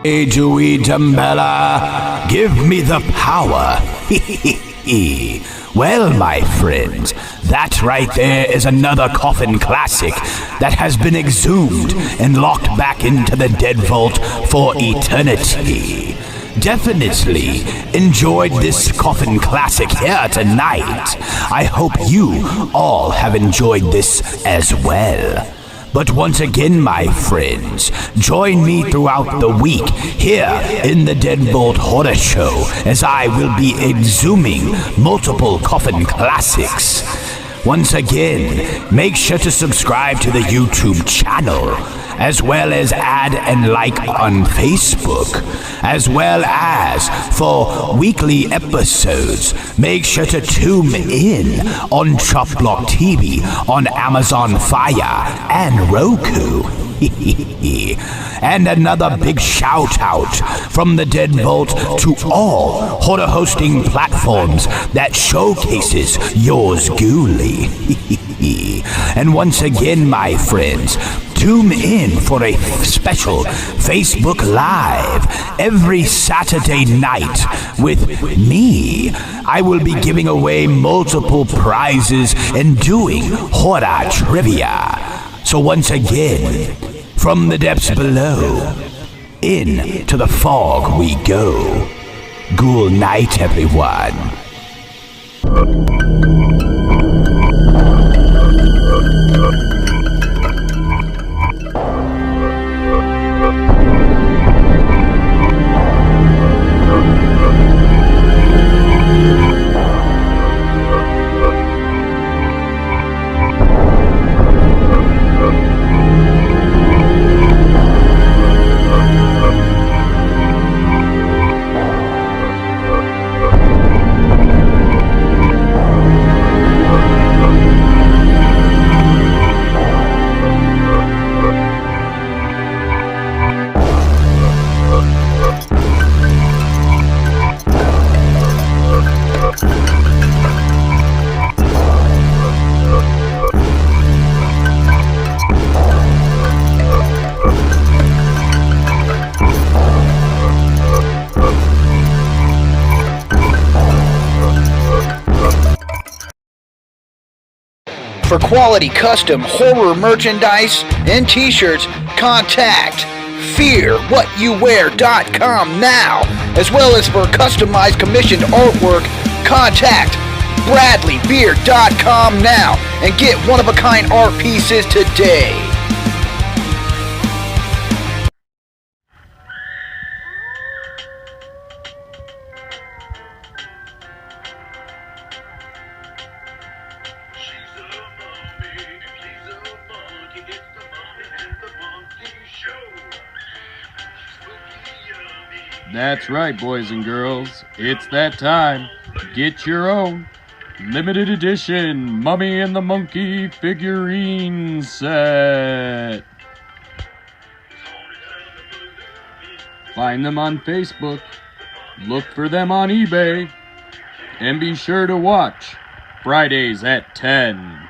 Dewey Dumbella, give me the power. Well, my friends, that right there is another coffin classic that has been exhumed and locked back into the Dead Vault for eternity. Definitely enjoyed this coffin classic here tonight. I hope you all have enjoyed this as well. But once again, my friends, join me throughout the week here in the Deadbolt Horror Show as I will be exhuming multiple coffin classics. Once again, make sure to subscribe to the YouTube channel, as well as add and like on Facebook, as well as for weekly episodes, make sure to tune in on Chop Block TV on Amazon Fire and Roku. And another big shout out from the Deadbolt to all horror hosting platforms that showcases yours ghouly. And once again, my friends, tune in for a special Facebook Live every Saturday night with me. I will be giving away multiple prizes and doing horror trivia. So once again, from the depths below, into the fog we go. Ghoul night, everyone. For quality custom horror merchandise and t-shirts, contact fearwhatyouwear.com now. As well as for customized commissioned artwork, contact bradleybeard.com now and get one-of-a-kind art pieces today. That's right, boys and girls. It's that time. Get your own limited edition Mummy and the Monkey figurine set. Find them on Facebook. Look for them on eBay. And be sure to watch Fridays at 10.